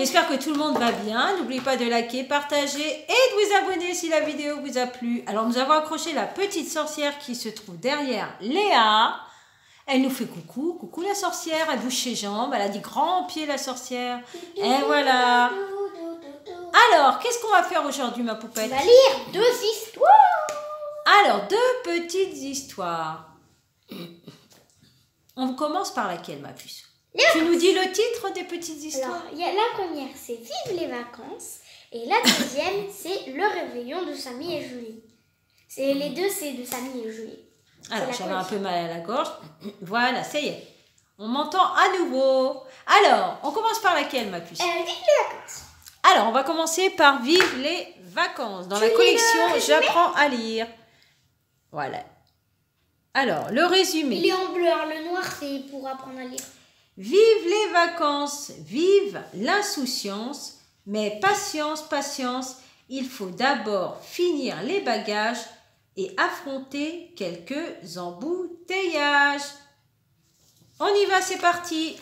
J'espère que tout le monde va bien. N'oubliez pas de liker, partager et de vous abonner si la vidéo vous a plu. Alors, nous avons accroché la petite sorcière qui se trouve derrière Léa. Elle nous fait coucou. Coucou la sorcière. Elle bouge ses jambes. Elle a dit grand pied la sorcière. Et voilà. Alors, qu'est-ce qu'on va faire aujourd'hui, ma poupette? On va lire 2 histoires. Alors, 2 petites histoires. On commence par laquelle, ma puce? Tu nous dis le titre des petites histoires? Alors, la première, c'est Vive les vacances. Et la deuxième, c'est Le réveillon de Samy et Julie. Les deux, c'est de Samy et Julie. Alors, j'avais un peu mal à la gorge. Voilà, ça y est. On m'entend à nouveau. Alors, on commence par laquelle, ma puce? Vive les vacances. Alors, on va commencer par Vive les vacances. Dans la collection J'apprends à lire. Voilà. Alors, le résumé. Il est en bleu, le noir, c'est pour apprendre à lire. Vive les vacances, vive l'insouciance, mais patience, patience, il faut d'abord finir les bagages et affronter quelques embouteillages. On y va, c'est parti.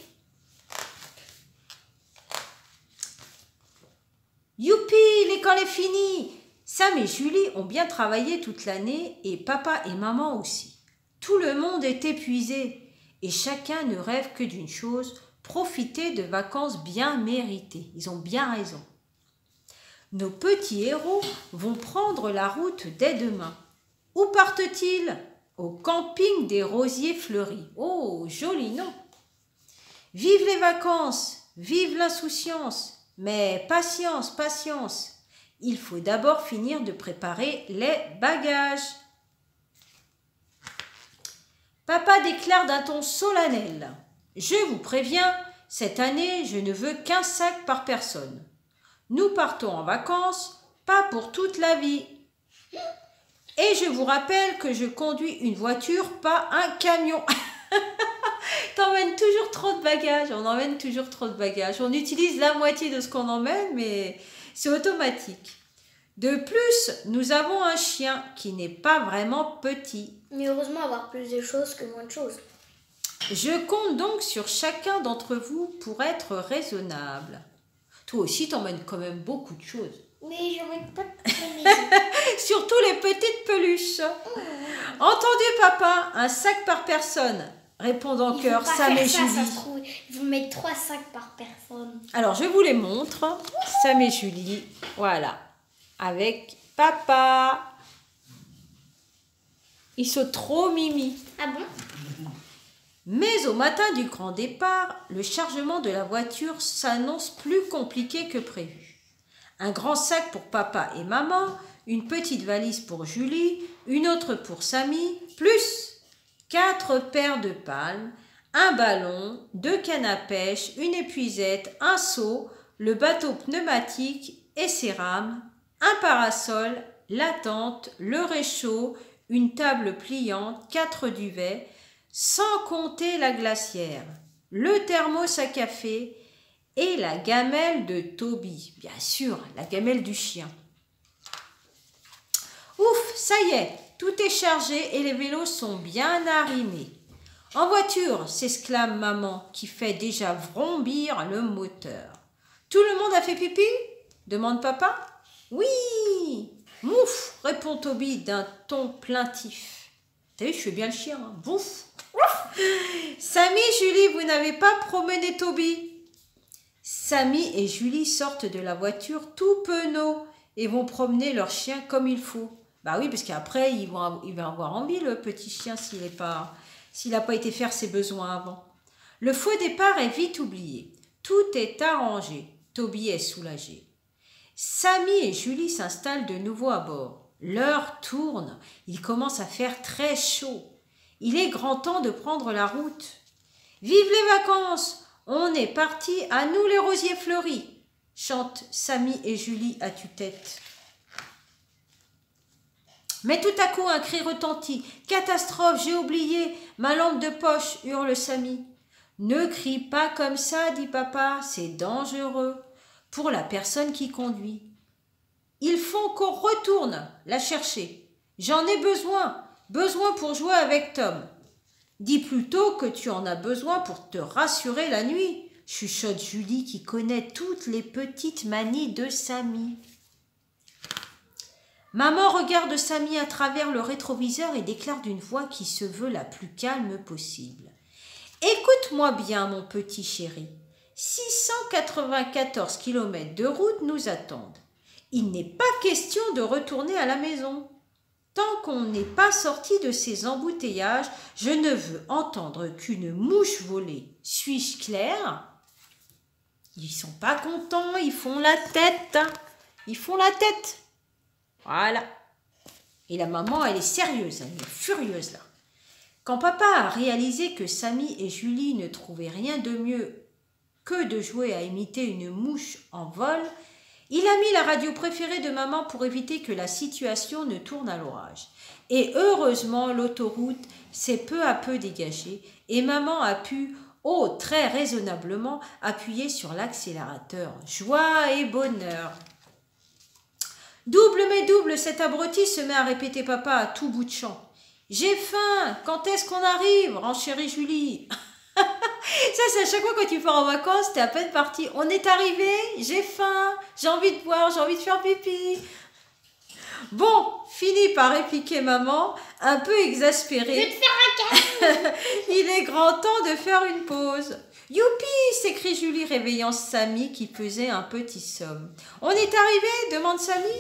Youpi, l'école est finie. Sam et Julie ont bien travaillé toute l'année et papa et maman aussi. Tout le monde est épuisé. Et chacun ne rêve que d'une chose, profiter de vacances bien méritées. Ils ont bien raison. Nos petits héros vont prendre la route dès demain. Où partent-ils? Au camping des rosiers fleuris. Oh, joli nom! Vive les vacances, vive l'insouciance, mais patience, patience. Il faut d'abord finir de préparer les bagages. Papa déclare d'un ton solennel. Je vous préviens, cette année, je ne veux qu'un sac par personne. Nous partons en vacances, pas pour toute la vie. Et je vous rappelle que je conduis une voiture, pas un camion. T'emmènes toujours trop de bagages, on emmène toujours trop de bagages. On utilise la moitié de ce qu'on emmène, mais c'est automatique. De plus, nous avons un chien qui n'est pas vraiment petit. Mais heureusement, avoir plus de choses que moins de choses. Je compte donc sur chacun d'entre vous pour être raisonnable. Toi aussi, t'emmènes quand même beaucoup de choses. Mais je n'emmène pas de maison. Surtout les petites peluches. Entendu, papa, un sac par personne. Répondent en chœur Sam et Julie. Ça se trouve, ils vont mettre 3 sacs par personne. Alors, je vous les montre. Sam et Julie, voilà. Avec papa. Ils sont trop mimi. Ah bon? Mais au matin du grand départ, le chargement de la voiture s'annonce plus compliqué que prévu. Un grand sac pour papa et maman, une petite valise pour Julie, une autre pour Samy, plus 4 paires de palmes, un ballon, 2 cannes à pêche, une épuisette, un seau, le bateau pneumatique et ses rames, un parasol, la tente, le réchaud, une table pliante, 4 duvets, sans compter la glacière, le thermos à café et la gamelle de Toby. Bien sûr, la gamelle du chien. Ouf, ça y est, tout est chargé et les vélos sont bien arrimés. En voiture, s'exclame maman qui fait déjà vrombir le moteur. Tout le monde a fait pipi? Demande papa. Oui! Mouf! Répond Toby d'un ton plaintif. T'as vu, je fais bien le chien, hein? Bouf! Samy, Julie, vous n'avez pas promené Toby? Samy et Julie sortent de la voiture tout penauds et vont promener leur chien comme il faut. Bah oui, parce qu'après, il va avoir envie, le petit chien, s'il n'a pas été faire ses besoins avant. Le faux départ est vite oublié. Tout est arrangé. Toby est soulagé. Samy et Julie s'installent de nouveau à bord. L'heure tourne. Il commence à faire très chaud. Il est grand temps de prendre la route. Vive les vacances! On est parti, à nous les rosiers fleuris! Chantent Samy et Julie à tue-tête. Mais tout à coup, un cri retentit. Catastrophe, j'ai oublié ma lampe de poche, hurle Samy. Ne crie pas comme ça, dit papa, c'est dangereux pour la personne qui conduit. Il faut qu'on retourne la chercher. J'en ai besoin pour jouer avec Tom. Dis plutôt que tu en as besoin pour te rassurer la nuit. chuchote Julie qui connaît toutes les petites manies de Samy. Maman regarde Samy à travers le rétroviseur et déclare d'une voix qui se veut la plus calme possible. « Écoute-moi bien, mon petit chéri. 694 km de route nous attendent. Il n'est pas question de retourner à la maison. Tant qu'on n'est pas sorti de ces embouteillages, je ne veux entendre qu'une mouche voler. Suis-je clair ? » Ils sont pas contents, ils font la tête. Ils font la tête. Voilà. Et la maman, elle est sérieuse, elle est furieuse là. Quand papa a réalisé que Samy et Julie ne trouvaient rien de mieux que de jouer à imiter une mouche en vol, il a mis la radio préférée de maman pour éviter que la situation ne tourne à l'orage. Et heureusement, l'autoroute s'est peu à peu dégagée et maman a pu, très raisonnablement, appuyer sur l'accélérateur. Joie et bonheur. Double mais double, cet abruti se met à répéter papa à tout bout de champ. J'ai faim, quand est-ce qu'on arrive, renchérit Julie. Ça, c'est à chaque fois quand tu pars en vacances, t'es à peine parti. On est arrivé, j'ai faim, j'ai envie de boire, j'ai envie de faire pipi. Bon, finit par répliquer maman, un peu exaspérée. Je vais te faire un câlin. Il est grand temps de faire une pause. Youpi, s'écrie Julie, réveillant Samy qui faisait un petit somme. On est arrivé, demande Samy.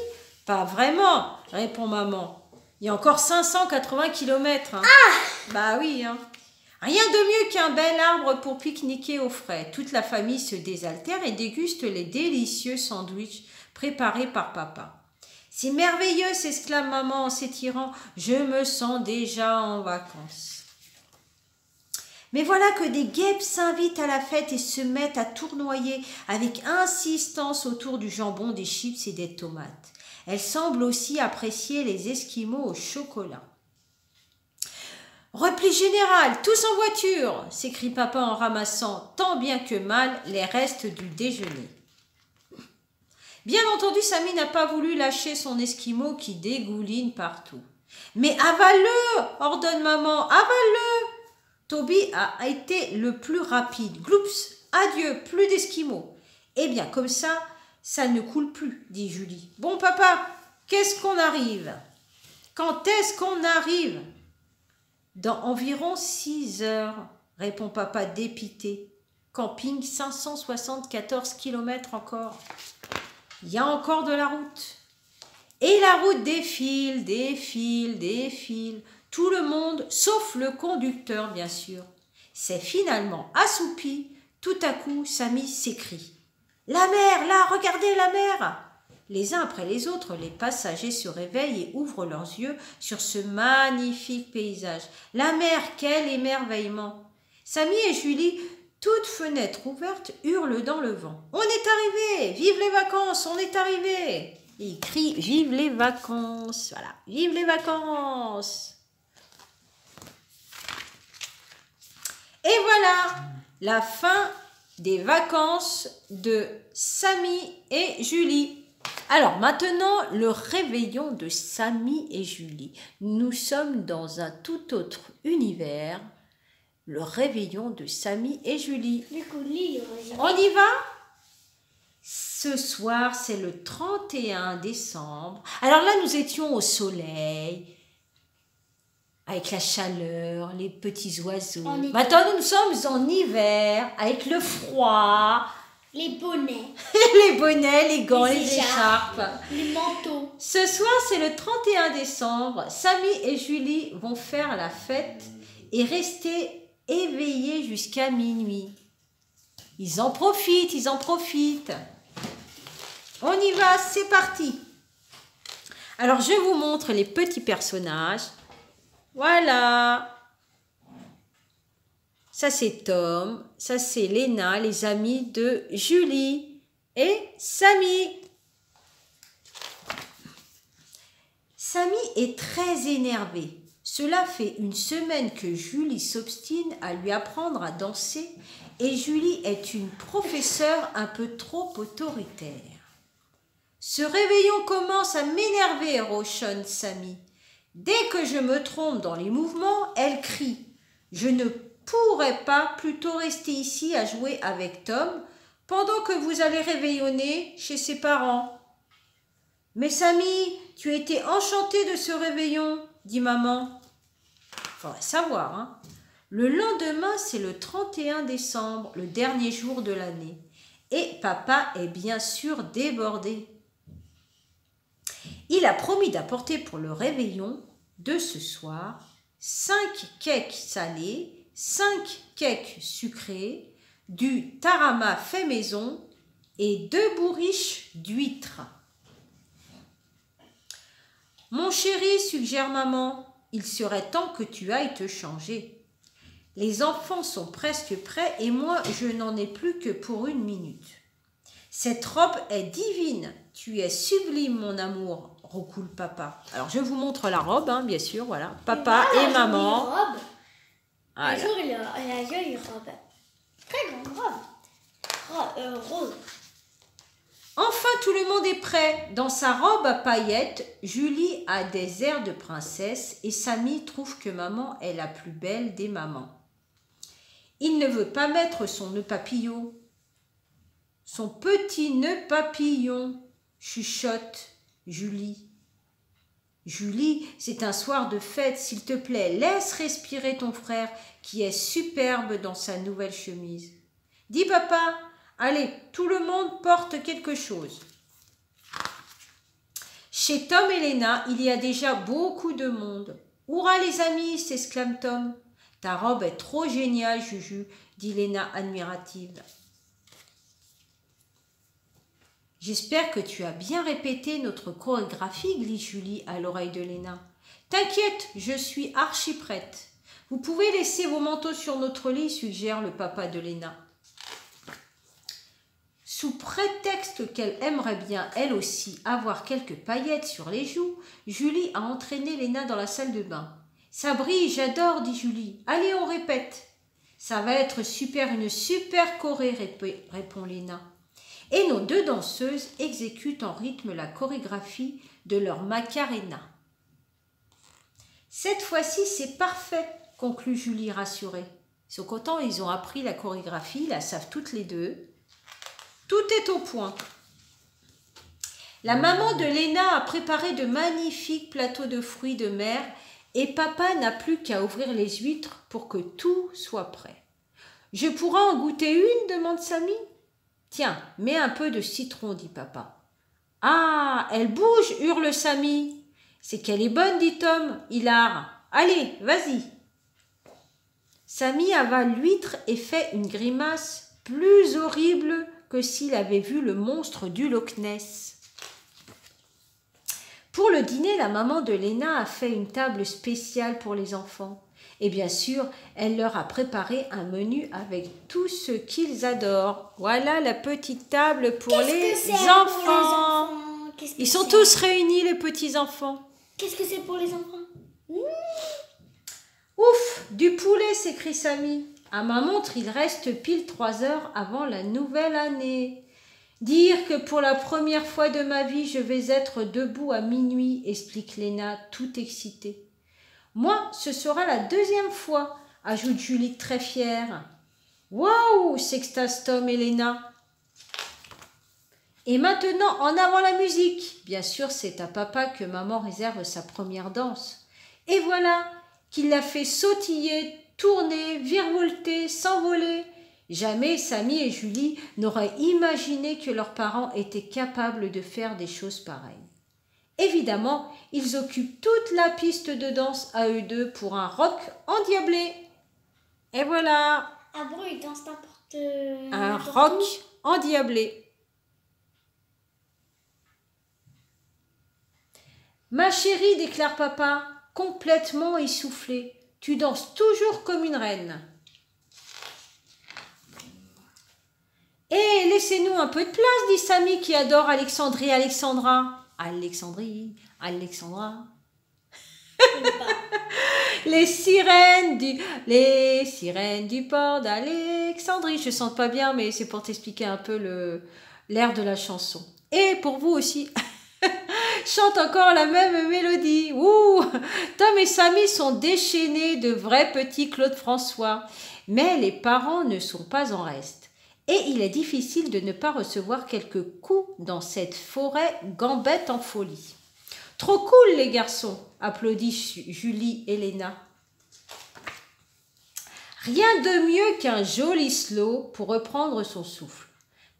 Pas vraiment, répond maman. Il y a encore 580 km. Hein. Ah ! Bah oui, hein. Rien de mieux qu'un bel arbre pour pique-niquer au frais. Toute la famille se désaltère et déguste les délicieux sandwichs préparés par papa. C'est merveilleux, s'exclame maman en s'étirant. Je me sens déjà en vacances. Mais voilà que des guêpes s'invitent à la fête et se mettent à tournoyer avec insistance autour du jambon, des chips et des tomates. Elles semblent aussi apprécier les esquimaux au chocolat. Repli général, tous en voiture, s'écrie papa en ramassant tant bien que mal les restes du déjeuner. Bien entendu, Samy n'a pas voulu lâcher son esquimau qui dégouline partout. Mais avale-le, ordonne maman, avale-le. Toby a été le plus rapide. Gloups, adieu, plus d'esquimaux. Eh bien, comme ça ne coule plus, dit Julie. Bon, papa, qu'est-ce qu'on arrive ? Quand est-ce qu'on arrive ? Dans environ 6 heures, répond papa dépité. Camping 574 km encore. Il y a encore de la route. Et la route défile, défile, défile. Tout le monde, sauf le conducteur, bien sûr. C'est finalement assoupi. Tout à coup, Samy s'écrie. « La mer, là, regardez la mer !» Les uns après les autres, les passagers se réveillent et ouvrent leurs yeux sur ce magnifique paysage. La mer, quel émerveillement! Samy et Julie, toutes fenêtres ouvertes, hurlent dans le vent. « On est arrivés! Vive les vacances! On est arrivés !» Et ils crient « Vive les vacances !» Voilà, « Vive les vacances !» Et voilà, la fin des vacances de Samy et Julie. Alors maintenant, le réveillon de Samy et Julie. Nous sommes dans un tout autre univers. Le réveillon de Samy et Julie. On y va ? Ce soir, c'est le 31 décembre. Alors là, nous étions au soleil, avec la chaleur, les petits oiseaux. Maintenant, nous sommes en hiver, avec le froid. Les bonnets. Les bonnets, les gants, les écharpes. Les manteaux. Ce soir, c'est le 31 décembre. Samy et Julie vont faire la fête et rester éveillés jusqu'à minuit. Ils en profitent, ils en profitent. On y va, c'est parti. Alors, je vous montre les petits personnages. Voilà. Ça, c'est Tom. Ça, c'est Léna, les amis de Julie et Samy. Samy est très énervé. Cela fait une semaine que Julie s'obstine à lui apprendre à danser et Julie est une professeure un peu trop autoritaire. Ce réveillon commence à m'énerver, ronchonne Samy. Dès que je me trompe dans les mouvements, elle crie. Je ne pourrait pas plutôt rester ici à jouer avec Tom pendant que vous allez réveillonner chez ses parents? Mais Samy, tu étais enchanté de ce réveillon, dit maman. Faudrait savoir, hein. Le lendemain, c'est le 31 décembre, le dernier jour de l'année. Et papa est bien sûr débordé. Il a promis d'apporter pour le réveillon de ce soir 5 cakes salés, 5 cakes sucrés, du tarama fait maison et 2 bourriches d'huîtres. Mon chéri, suggère maman, il serait temps que tu ailles te changer. Les enfants sont presque prêts et moi, je n'en ai plus que pour 1 minute. Cette robe est divine, tu es sublime, mon amour, roucoule papa. Alors, je vous montre la robe, hein, bien sûr, voilà. Papa et maman. Robe. Voilà. Un jour, il a une jolie robe. Très grande robe. Rose. Enfin, tout le monde est prêt. Dans sa robe à paillettes, Julie a des airs de princesse et Samy trouve que maman est la plus belle des mamans. Il ne veut pas mettre son nœud papillon. Son petit nœud papillon, chuchote Julie. Julie, c'est un soir de fête, s'il te plaît, laisse respirer ton frère qui est superbe dans sa nouvelle chemise. Dis papa, allez, tout le monde porte quelque chose. Chez Tom et Léna, il y a déjà beaucoup de monde. Hurrah les amis, s'exclame Tom. Ta robe est trop géniale, Juju, dit Léna admirative. J'espère que tu as bien répété notre chorégraphie, glisse Julie à l'oreille de Léna. T'inquiète, je suis archi prête. Vous pouvez laisser vos manteaux sur notre lit, suggère le papa de Léna. Sous prétexte qu'elle aimerait bien, elle aussi, avoir quelques paillettes sur les joues, Julie a entraîné Léna dans la salle de bain. Ça brille, j'adore, dit Julie. Allez, on répète. Ça va être super, une super choré, répond Léna. Et nos 2 danseuses exécutent en rythme la chorégraphie de leur Macarena. Cette fois-ci, c'est parfait, conclut Julie rassurée. Ils sont contents, ils ont appris la chorégraphie, ils la savent toutes les 2. Tout est au point. La maman de Léna a préparé de magnifiques plateaux de fruits de mer et papa n'a plus qu'à ouvrir les huîtres pour que tout soit prêt. Je pourrais en goûter une, demande Samy. Tiens, mets un peu de citron, dit papa. Ah, elle bouge, hurle Samy. C'est qu'elle est bonne, dit Tom, hilar. Allez, vas-y. Samy avale l'huître et fait une grimace plus horrible que s'il avait vu le monstre du Loch Ness. Pour le dîner, la maman de Léna a fait une table spéciale pour les enfants. Et bien sûr, elle leur a préparé un menu avec tout ce qu'ils adorent. Voilà la petite table pour les enfants. Ils sont tous réunis, les petits-enfants. Qu'est-ce que c'est pour les enfants? Ouf, du poulet, s'écrie Samy. À ma montre, il reste pile 3 heures avant la nouvelle année. Dire que pour la première fois de ma vie, je vais être debout à minuit, explique Léna, tout excitée. Moi, ce sera la 2e fois, ajoute Julie très fière. Waouh, s'extase Tom et Léna. Et maintenant, en avant la musique. Bien sûr, c'est à papa que maman réserve sa première danse. Et voilà, qu'il l'a fait sautiller, tourner, virevolter, s'envoler. Jamais Samy et Julie n'auraient imaginé que leurs parents étaient capables de faire des choses pareilles. Évidemment, ils occupent toute la piste de danse à eux 2 pour un rock endiablé. Et voilà. Ah bon, ils dansent n'importe... Un rock endiablé. Ma chérie, déclare papa, complètement essoufflé, tu danses toujours comme une reine. Eh, laissez-nous un peu de place, dit Samy qui adore Alexandrie, Alexandra. Alexandrie, Alexandra. Les sirènes du port d'Alexandrie. Je ne sens pas bien, mais c'est pour t'expliquer un peu l'air de la chanson. Et pour vous aussi. chante encore la même mélodie. Ouh, Tom et Samy sont déchaînés de vrais petits Claude François. Mais les parents ne sont pas en reste. Et il est difficile de ne pas recevoir quelques coups dans cette forêt gambette en folie. Trop cool les garçons, applaudit Julie et Léna. Rien de mieux qu'un joli slow pour reprendre son souffle.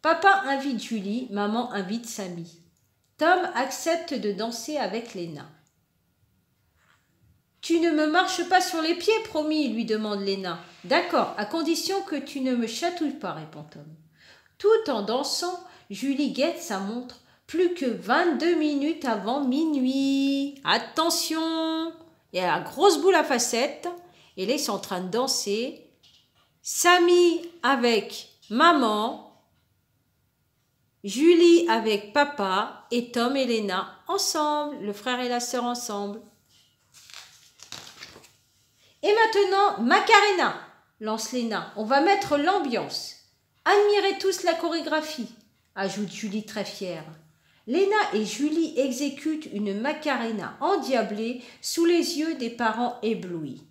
Papa invite Julie, maman invite Samy. Tom accepte de danser avec Léna. « Tu ne me marches pas sur les pieds, promis ?» lui demande Léna. « D'accord, à condition que tu ne me chatouilles pas » répond Tom. Tout en dansant, Julie guette sa montre. Plus que 22 minutes avant minuit. Attention! Il y a la grosse boule à facettes. Et là, ils sont en train de danser. Samy avec maman. Julie avec papa et Tom et Léna ensemble, le frère et la sœur ensemble. Et maintenant, Macarena, lance Léna. On va mettre l'ambiance. Admirez tous la chorégraphie, ajoute Julie très fière. Léna et Julie exécutent une Macarena endiablée sous les yeux des parents éblouis.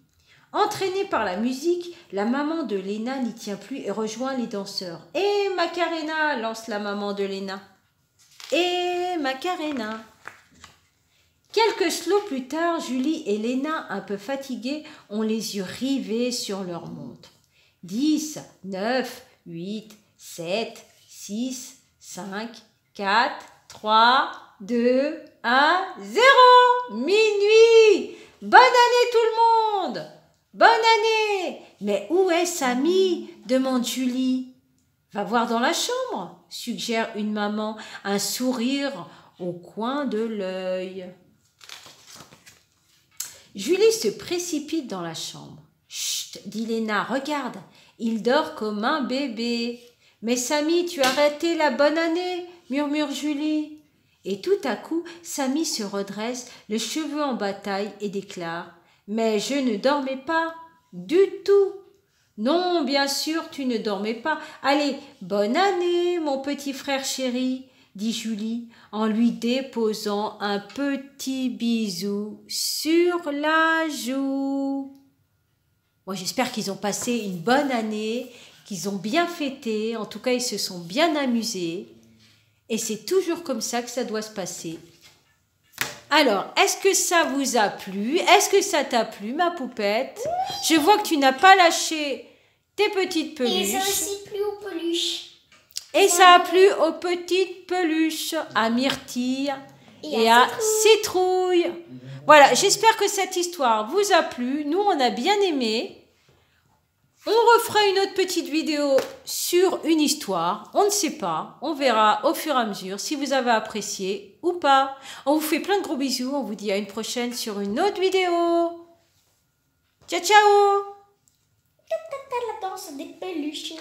Entraînée par la musique, la maman de Léna n'y tient plus et rejoint les danseurs. « Et Macarena !» lance la maman de Léna. « Et Macarena !» Quelques slows plus tard, Julie et Léna, un peu fatiguées, ont les yeux rivés sur leur montre. 10, 9, 8, 7, 6, 5, 4, 3, 2, 1, 0 ! Minuit ! Bonne année tout le monde ! Bonne année! Mais où est Samy? Demande Julie. Va voir dans la chambre, suggère une maman, un sourire au coin de l'œil. Julie se précipite dans la chambre. Chut, dit Léna, regarde, il dort comme un bébé. Mais Samy, tu as raté la bonne année, murmure Julie. Et tout à coup, Samy se redresse, les cheveux en bataille, et déclare « Mais je ne dormais pas, du tout !»« Non, bien sûr, tu ne dormais pas. Allez, bonne année, mon petit frère chéri !» dit Julie, en lui déposant un petit bisou sur la joue. Moi, j'espère qu'ils ont passé une bonne année, qu'ils ont bien fêté, en tout cas, ils se sont bien amusés. Et c'est toujours comme ça que ça doit se passer. Alors, est-ce que ça vous a plu? Est-ce que ça t'a plu, ma poupette? Je vois que tu n'as pas lâché tes petites peluches. Et ça aussi plu aux peluches. Et ça a plu aux petites peluches, à Myrtille et à Citrouille. Voilà, j'espère que cette histoire vous a plu. Nous, on a bien aimé. On refera une autre petite vidéo sur une histoire. On ne sait pas. On verra au fur et à mesure si vous avez apprécié ou pas. On vous fait plein de gros bisous. On vous dit à une prochaine sur une autre vidéo. Ciao, ciao! La danse des peluches.